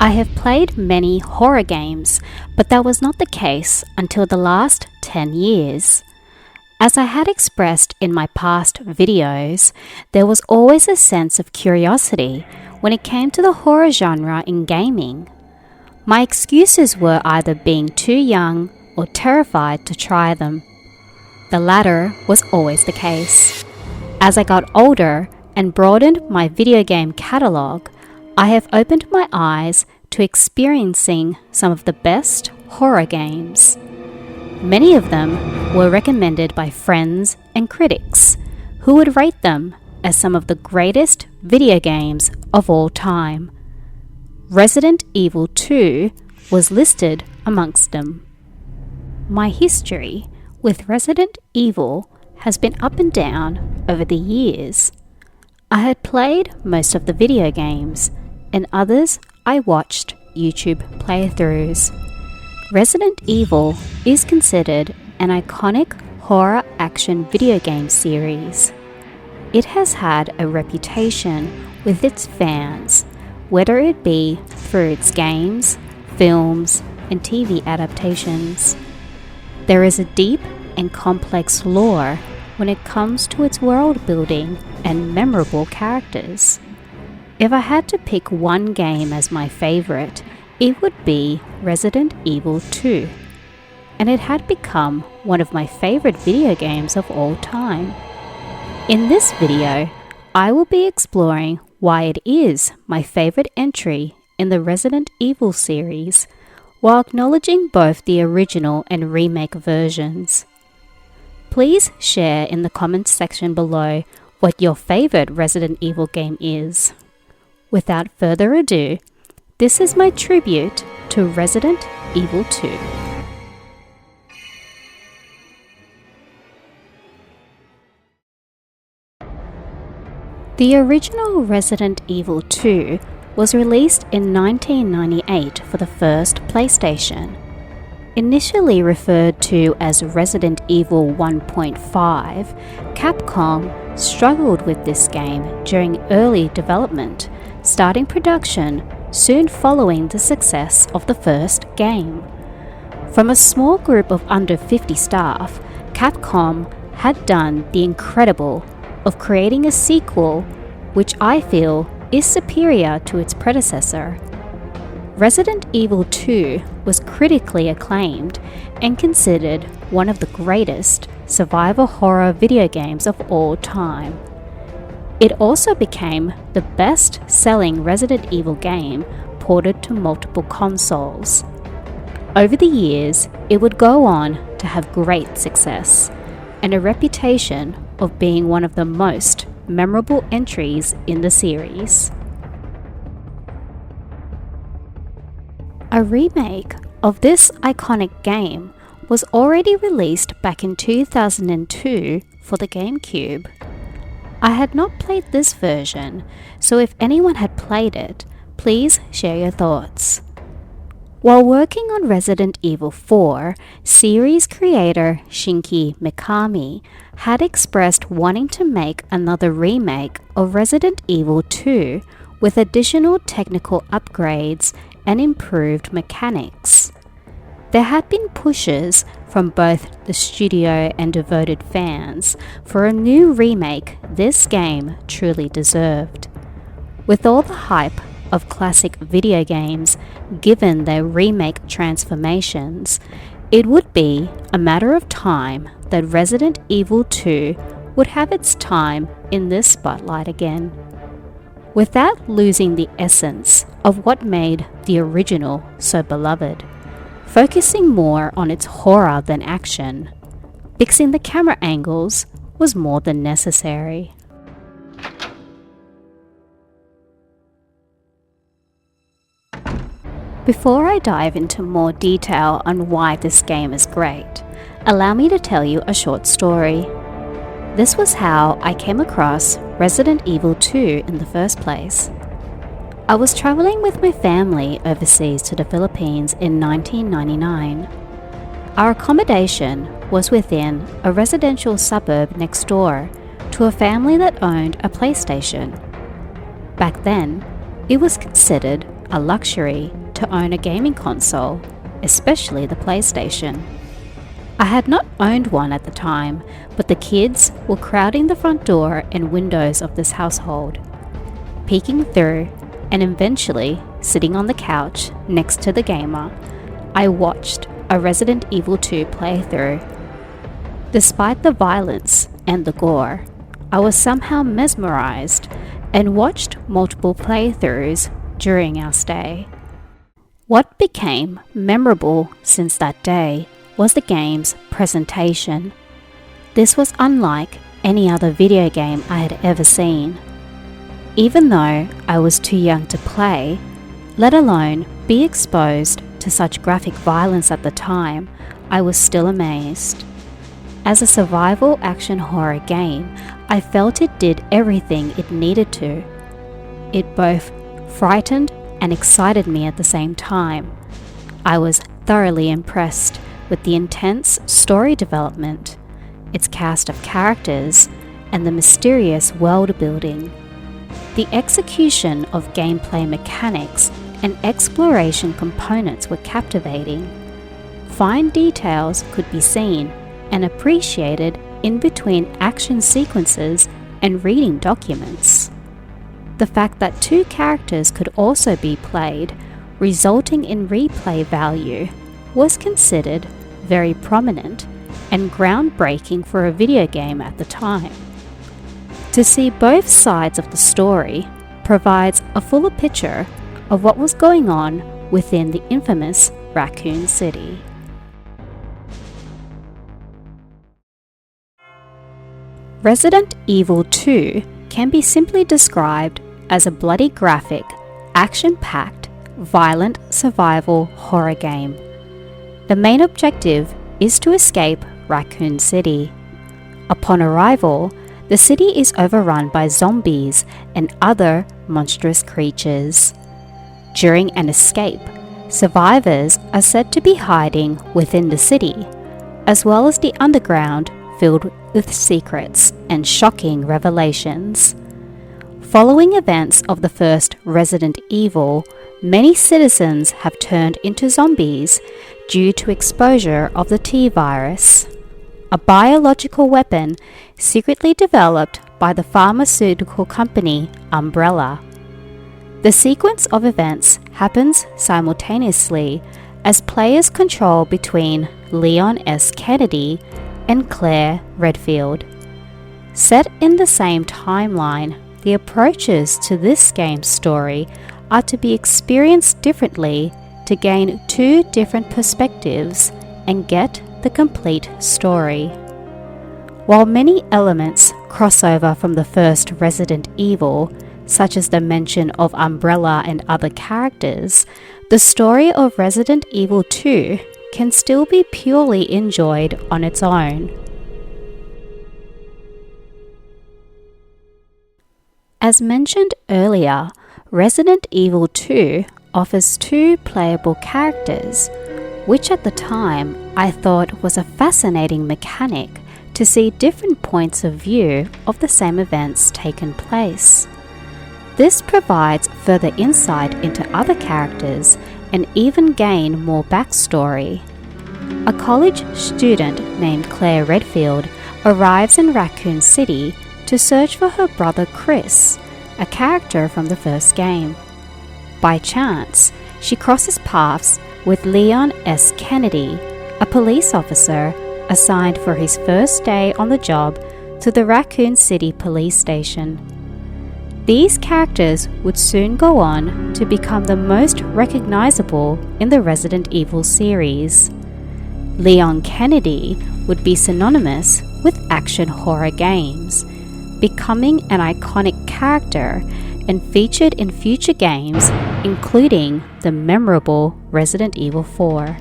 I have played many horror games, but that was not the case until the last 10 years. As I had expressed in my past videos, there was always a sense of curiosity when it came to the horror genre in gaming. My excuses were either being too young or terrified to try them. The latter was always the case. As I got older and broadened my video game catalogue, I have opened my eyes to experiencing some of the best horror games. Many of them were recommended by friends and critics, who would rate them as some of the greatest video games of all time. Resident Evil 2 was listed amongst them. My history with Resident Evil has been up and down over the years. I had played most of the video games, and others I watched YouTube playthroughs. Resident Evil is considered an iconic horror action video game series. It has had a reputation with its fans, whether it be through its games, films, and TV adaptations. There is a deep and complex lore when it comes to its world building and memorable characters. If I had to pick one game as my favorite, it would be Resident Evil 2, and it had become one of my favorite video games of all time. In this video, I will be exploring why it is my favorite entry in the Resident Evil series, while acknowledging both the original and remake versions. Please share in the comments section below what your favorite Resident Evil game is. Without further ado, this is my tribute to Resident Evil 2. The original Resident Evil 2 was released in 1998 for the first PlayStation. Initially referred to as Resident Evil 1.5, Capcom struggled with this game during early development, starting production soon following the success of the first game. From a small group of under 50 staff, Capcom had done the incredible of creating a sequel which I feel is superior to its predecessor. Resident Evil 2 was critically acclaimed and considered one of the greatest survival horror video games of all time. It also became the best-selling Resident Evil game ported to multiple consoles. Over the years, it would go on to have great success and a reputation of being one of the most memorable entries in the series. A remake of this iconic game was already released back in 2002 for the GameCube. I had not played this version, so if anyone had played it, please share your thoughts. While working on Resident Evil 4, series creator Shinji Mikami had expressed wanting to make another remake of Resident Evil 2 with additional technical upgrades and improved mechanics. There had been pushes from both the studio and devoted fans for a new remake this game truly deserved. With all the hype of classic video games given their remake transformations, it would be a matter of time that Resident Evil 2 would have its time in this spotlight again. Without losing the essence of what made the original so beloved, focusing more on its horror than action, fixing the camera angles was more than necessary. Before I dive into more detail on why this game is great, allow me to tell you a short story. This was how I came across Resident Evil 2 in the first place. I was traveling with my family overseas to the Philippines in 1999. Our accommodation was within a residential suburb next door to a family that owned a PlayStation. Back then, it was considered a luxury to own a gaming console, especially the PlayStation. I had not owned one at the time, but the kids were crowding the front door and windows of this household, peeking through, and eventually sitting on the couch next to the gamer. I watched a Resident Evil 2 playthrough. Despite the violence and the gore, I was somehow mesmerized and watched multiple playthroughs during our stay. What became memorable since that day was the game's presentation. This was unlike any other video game I had ever seen. Even though I was too young to play, let alone be exposed to such graphic violence at the time, I was still amazed. As a survival action horror game, I felt it did everything it needed to. It both frightened and excited me at the same time. I was thoroughly impressed with the intense story development, its cast of characters, and the mysterious world building. The execution of gameplay mechanics and exploration components were captivating. Fine details could be seen and appreciated in between action sequences and reading documents. The fact that two characters could also be played, resulting in replay value, was considered very prominent and groundbreaking for a video game at the time. To see both sides of the story provides a fuller picture of what was going on within the infamous Raccoon City. Resident Evil 2 can be simply described as a bloody graphic, action-packed, violent survival horror game. The main objective is to escape Raccoon City. Upon arrival, the city is overrun by zombies and other monstrous creatures. During an escape, survivors are said to be hiding within the city, as well as the underground filled with secrets and shocking revelations. Following events of the first Resident Evil, many citizens have turned into zombies due to exposure of the T-virus, a biological weapon secretly developed by the pharmaceutical company Umbrella. The sequence of events happens simultaneously as players control between Leon S. Kennedy and Claire Redfield. Set in the same timeline, the approaches to this game's story are to be experienced differently to gain two different perspectives and get the complete story. While many elements cross over from the first Resident Evil, such as the mention of Umbrella and other characters, the story of Resident Evil 2 can still be purely enjoyed on its own. As mentioned earlier, Resident Evil 2 offers two playable characters, which at the time I thought was a fascinating mechanic to see different points of view of the same events taken place. This provides further insight into other characters and even gain more backstory. A college student named Claire Redfield arrives in Raccoon City to search for her brother Chris, a character from the first game. By chance, she crosses paths with Leon S. Kennedy, a police officer assigned for his first day on the job to the Raccoon City police station. These characters would soon go on to become the most recognizable in the Resident Evil series. Leon Kennedy would be synonymous with action horror games, becoming an iconic character and featured in future games, including the memorable Resident Evil 4.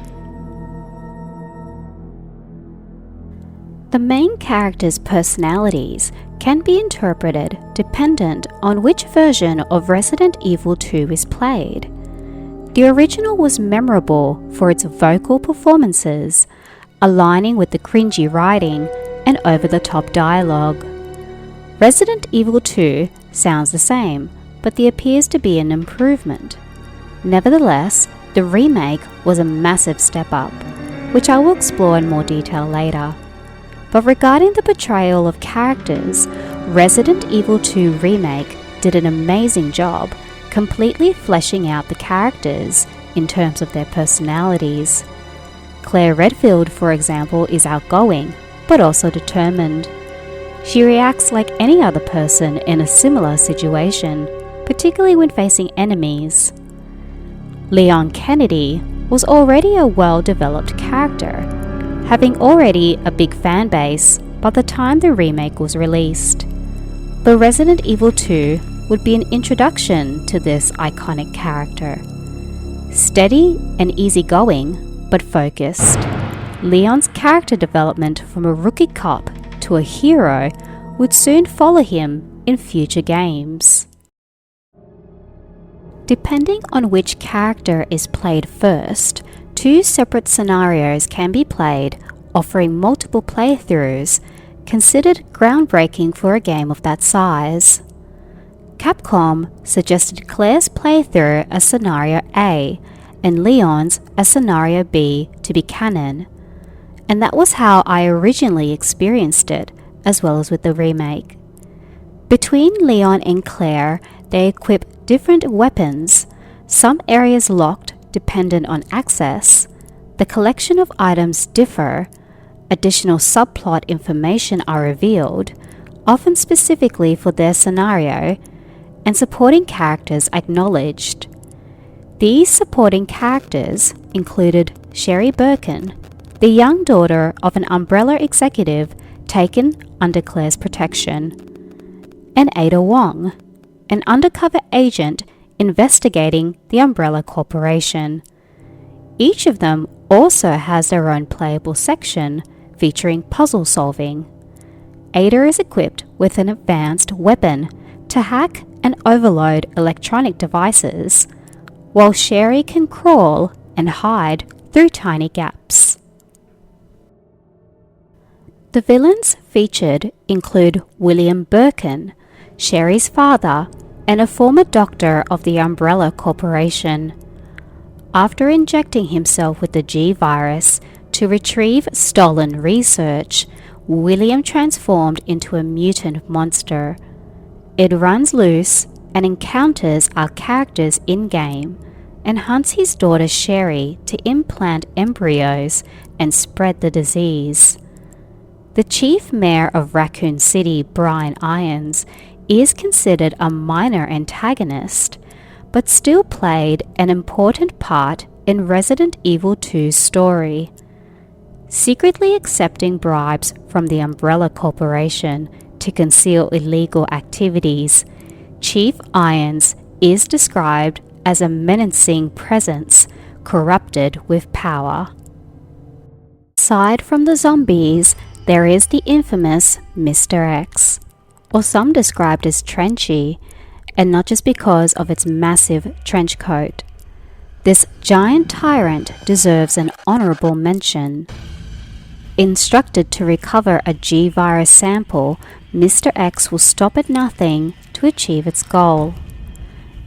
The main characters' personalities can be interpreted dependent on which version of Resident Evil 2 is played. The original was memorable for its vocal performances, aligning with the cringy writing and over-the-top dialogue. Resident Evil 2 sounds the same, but there appears to be an improvement. Nevertheless, the remake was a massive step up, which I will explore in more detail later. But regarding the portrayal of characters, Resident Evil 2 Remake did an amazing job completely fleshing out the characters in terms of their personalities. Claire Redfield, for example, is outgoing, but also determined. She reacts like any other person in a similar situation, particularly when facing enemies. Leon Kennedy was already a well-developed character, having already a big fan base by the time the remake was released. But Resident Evil 2 would be an introduction to this iconic character. Steady and easygoing, but focused, Leon's character development from a rookie cop to a hero would soon follow him in future games. Depending on which character is played first, two separate scenarios can be played, offering multiple playthroughs, considered groundbreaking for a game of that size. Capcom suggested Claire's playthrough as Scenario A and Leon's as Scenario B to be canon, and that was how I originally experienced it, as well as with the remake. Between Leon and Claire, they equip different weapons, some areas locked dependent on access, the collection of items differ, additional subplot information are revealed, often specifically for their scenario, and supporting characters acknowledged. These supporting characters included Sherry Birkin, the young daughter of an Umbrella executive taken under Claire's protection, and Ada Wong, an undercover agent investigating the Umbrella Corporation. Each of them also has their own playable section featuring puzzle solving. Ada is equipped with an advanced weapon to hack and overload electronic devices, while Sherry can crawl and hide through tiny gaps. The villains featured include William Birkin, Sherry's father, and a former doctor of the Umbrella Corporation. After injecting himself with the G-virus to retrieve stolen research, William transformed into a mutant monster. It runs loose and encounters our characters in-game and hunts his daughter Sherry to implant embryos and spread the disease. The chief mayor of Raccoon City, Brian Irons, is considered a minor antagonist, but still played an important part in Resident Evil 2's story. Secretly accepting bribes from the Umbrella Corporation to conceal illegal activities, Chief Irons is described as a menacing presence corrupted with power. Aside from the zombies, there is the infamous Mr. X, or some described as Trenchy, and not just because of its massive trench coat. This giant tyrant deserves an honorable mention. Instructed to recover a G-virus sample, Mr. X will stop at nothing to achieve its goal.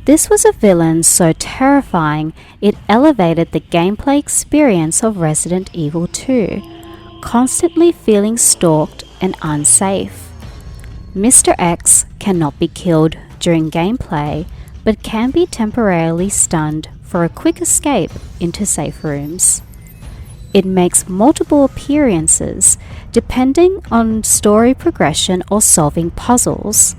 This was a villain so terrifying it elevated the gameplay experience of Resident Evil 2, constantly feeling stalked and unsafe. Mr. X cannot be killed during gameplay, but can be temporarily stunned for a quick escape into safe rooms. It makes multiple appearances depending on story progression or solving puzzles.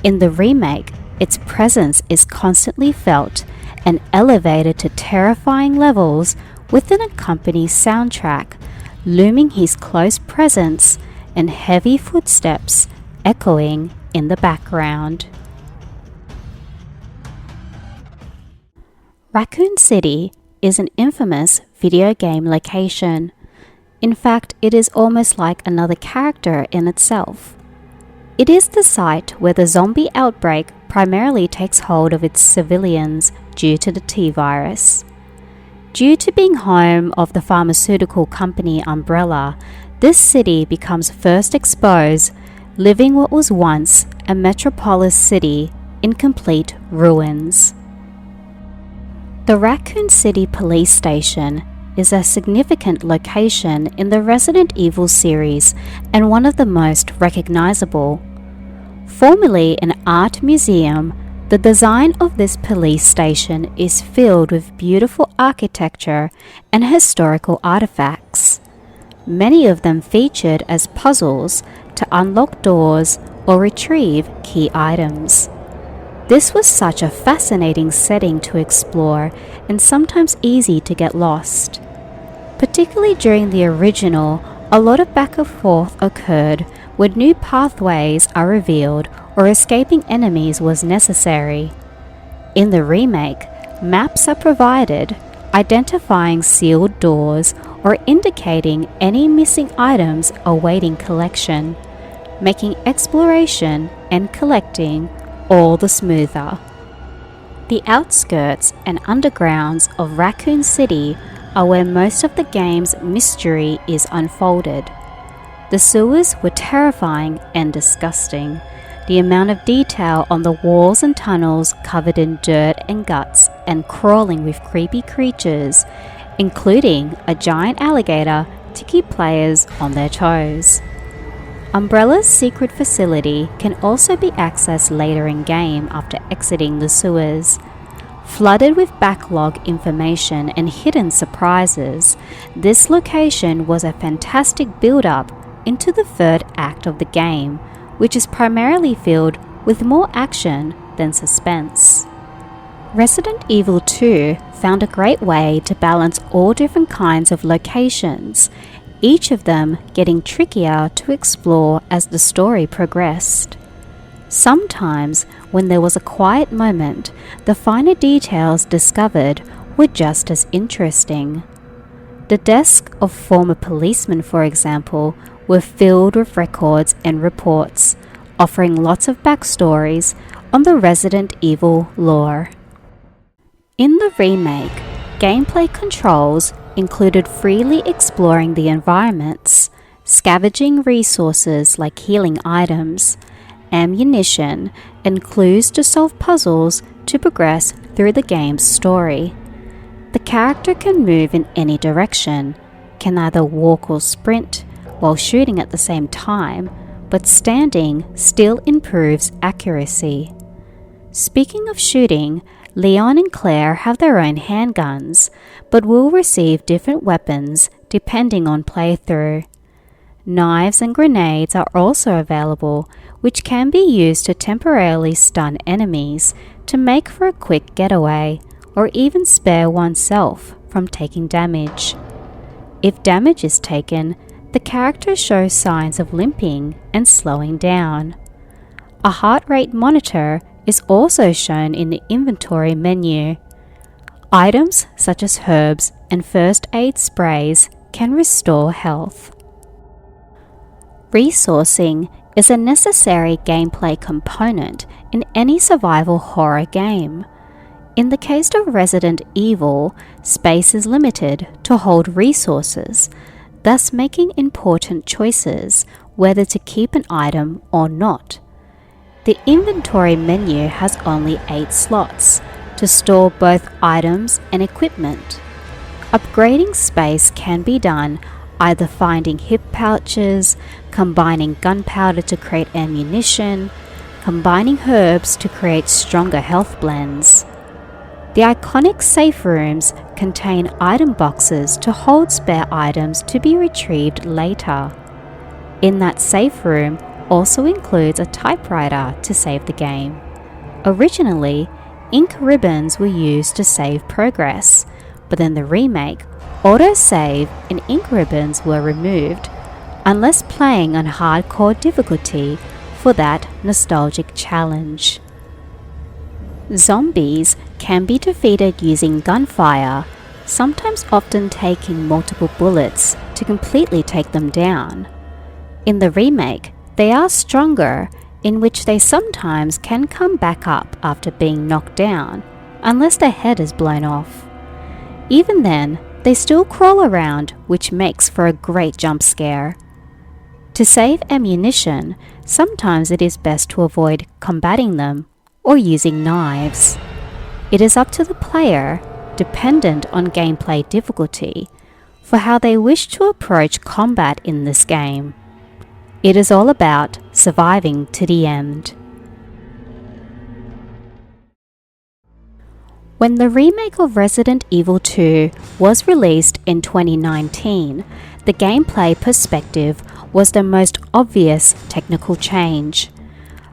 In the remake, its presence is constantly felt and elevated to terrifying levels with an accompanying soundtrack, looming his close presence and heavy footsteps echoing in the background. Raccoon City is an infamous video game location. In fact, it is almost like another character in itself. It is the site where the zombie outbreak primarily takes hold of its civilians due to the T-virus. Due to being home of the pharmaceutical company Umbrella, this city becomes first exposed, living what was once a metropolis city in complete ruins. The Raccoon City police station is a significant location in the Resident Evil series and one of the most recognizable. Formerly an art museum, the design of this police station is filled with beautiful architecture and historical artifacts. Many of them featured as puzzles to unlock doors or retrieve key items. This was such a fascinating setting to explore and sometimes easy to get lost. Particularly during the original, a lot of back and forth occurred when new pathways are revealed or escaping enemies was necessary. In the remake, maps are provided, identifying sealed doors or indicating any missing items awaiting collection, making exploration and collecting all the smoother. The outskirts and undergrounds of Raccoon City are where most of the game's mystery is unfolded. The sewers were terrifying and disgusting. The amount of detail on the walls and tunnels covered in dirt and guts and crawling with creepy creatures, including a giant alligator to keep players on their toes. Umbrella's secret facility can also be accessed later in game after exiting the sewers. Flooded with backlog information and hidden surprises, this location was a fantastic build-up into the third act of the game, which is primarily filled with more action than suspense. Resident Evil 2 found a great way to balance all different kinds of locations, each of them getting trickier to explore as the story progressed. Sometimes, when there was a quiet moment, the finer details discovered were just as interesting. The desk of former policemen, for example, were filled with records and reports, offering lots of backstories on the Resident Evil lore. In the remake, gameplay controls included freely exploring the environments, scavenging resources like healing items, ammunition, and clues to solve puzzles to progress through the game's story. The character can move in any direction, can either walk or sprint while shooting at the same time, but standing still improves accuracy. Speaking of shooting, Leon and Claire have their own handguns, but will receive different weapons depending on playthrough. Knives and grenades are also available, which can be used to temporarily stun enemies to make for a quick getaway, or even spare oneself from taking damage. If damage is taken, the character shows signs of limping and slowing down. A heart rate monitor is also shown in the inventory menu. Items such as herbs and first aid sprays can restore health. Resourcing is a necessary gameplay component in any survival horror game. In the case of Resident Evil, space is limited to hold resources, thus making important choices whether to keep an item or not. The inventory menu has only 8 slots to store both items and equipment. Upgrading space can be done either finding hip pouches, combining gunpowder to create ammunition, combining herbs to create stronger health blends. The iconic safe rooms contain item boxes to hold spare items to be retrieved later. In that safe room also includes a typewriter to save the game. Originally, ink ribbons were used to save progress, but in the remake, autosave and ink ribbons were removed, unless playing on hardcore difficulty for that nostalgic challenge. Zombies can be defeated using gunfire, sometimes often taking multiple bullets to completely take them down. In the remake, they are stronger, in which they sometimes can come back up after being knocked down, unless their head is blown off. Even then, they still crawl around, which makes for a great jump scare. To save ammunition, sometimes it is best to avoid combating them or using knives. It is up to the player, dependent on gameplay difficulty for how they wish to approach combat in this game. It is all about surviving to the end. When the remake of Resident Evil 2 was released in 2019, the gameplay perspective was the most obvious technical change.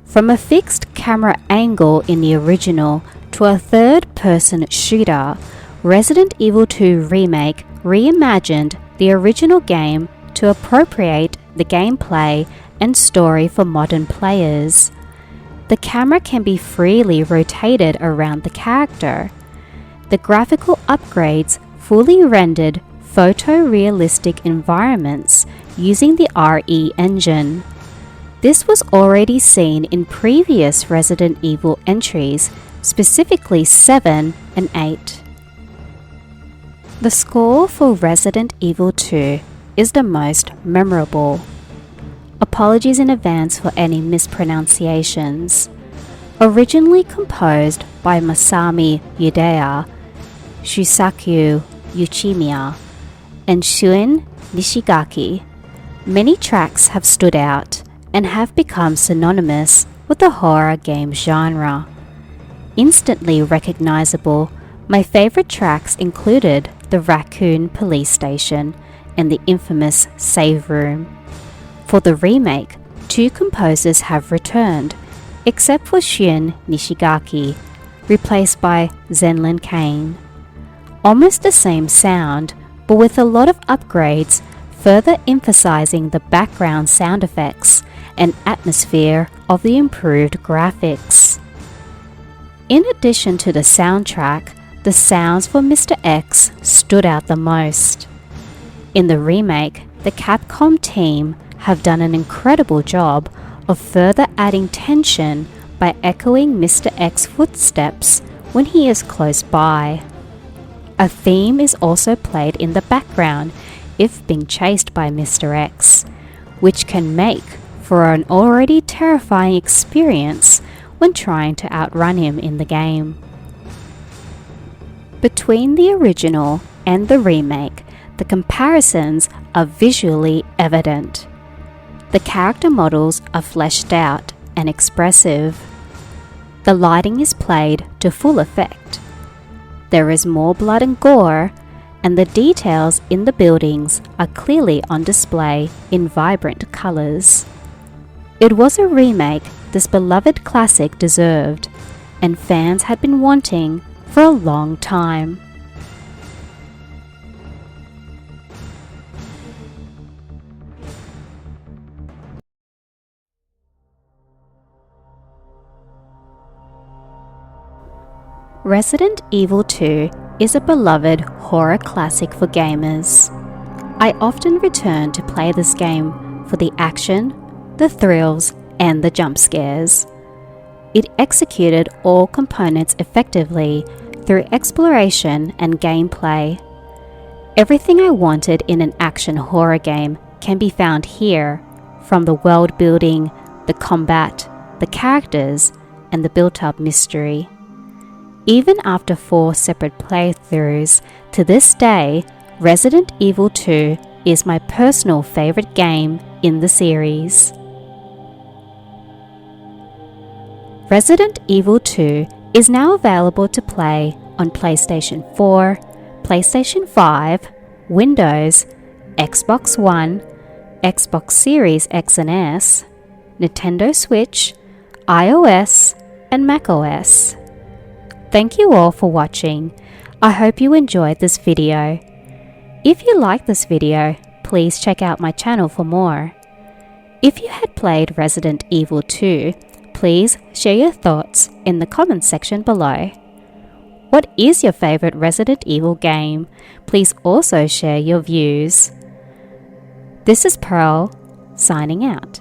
From a fixed camera angle in the original to a third-person shooter, Resident Evil 2 Remake reimagined the original game to appropriate the gameplay and story for modern players. The camera can be freely rotated around the character. The graphical upgrades fully rendered photorealistic environments using the RE engine. This was already seen in previous Resident Evil entries, specifically 7 and 8. The score for Resident Evil 2 is the most memorable. Apologies in advance for any mispronunciations. Originally composed by Masami Ueda, Shusaku Uchiyama, and Syun Nishigaki, many tracks have stood out and have become synonymous with the horror game genre. Instantly recognizable, my favorite tracks included the Raccoon police station and the infamous save room. For the remake, 2 composers have returned, except for Syun Nishigaki, replaced by Zhenlan Kang. Almost the same sound, but with a lot of upgrades, further emphasizing the background sound effects and atmosphere of the improved graphics. In addition to the soundtrack, the sounds for Mr. X stood out the most. In the remake, the Capcom team have done an incredible job of further adding tension by echoing Mr. X's footsteps when he is close by. A theme is also played in the background if being chased by Mr. X, which can make for an already terrifying experience when trying to outrun him in the game. Between the original and the remake, the comparisons are visually evident. The character models are fleshed out and expressive. The lighting is played to full effect. There is more blood and gore, and the details in the buildings are clearly on display in vibrant colors. It was a remake this beloved classic deserved, and fans had been wanting for a long time. Resident Evil 2 is a beloved horror classic for gamers. I often return to play this game for the action, the thrills, and the jump scares. It executed all components effectively through exploration and gameplay. Everything I wanted in an action horror game can be found here, from the world building, the combat, the characters, and the built-up mystery. Even after 4 separate playthroughs, to this day, Resident Evil 2 is my personal favorite game in the series. Resident Evil 2 is now available to play on PlayStation 4, PlayStation 5, Windows, Xbox One, Xbox Series X and S, Nintendo Switch, iOS, and macOS. Thank you all for watching. I hope you enjoyed this video. If you like this video, please check out my channel for more. If you had played Resident Evil 2, please share your thoughts in the comments section below. What is your favorite Resident Evil game? Please also share your views. This is Pearl, signing out.